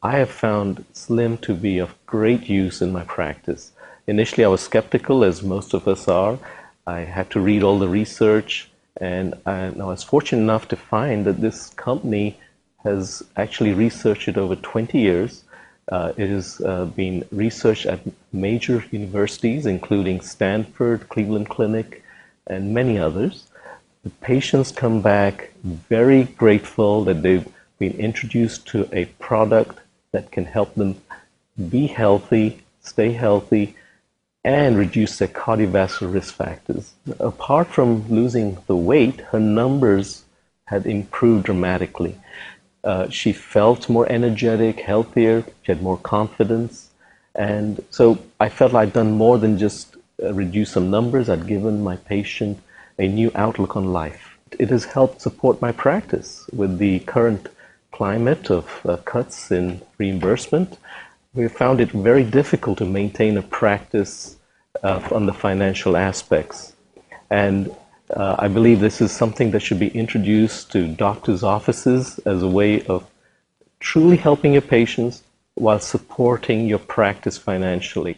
I have found Slim to be of great use in my practice. Initially, I was skeptical, as most of us are. I had to read all the research, and I was fortunate enough to find that this company has actually researched it over 20 years. It has been researched at major universities, including Stanford, Cleveland Clinic, and many others. The patients come back very grateful that they've been introduced to a product that can help them be healthy, stay healthy, and reduce their cardiovascular risk factors. Apart from losing the weight, her numbers had improved dramatically. She felt more energetic, healthier, she had more confidence. And so I felt I'd done more than just reduce some numbers. I'd given my patient a new outlook on life. It has helped support my practice with the current climate of cuts in reimbursement. We found it very difficult to maintain a practice on the financial aspects. And I believe this is something that should be introduced to doctors' offices as a way of truly helping your patients while supporting your practice financially.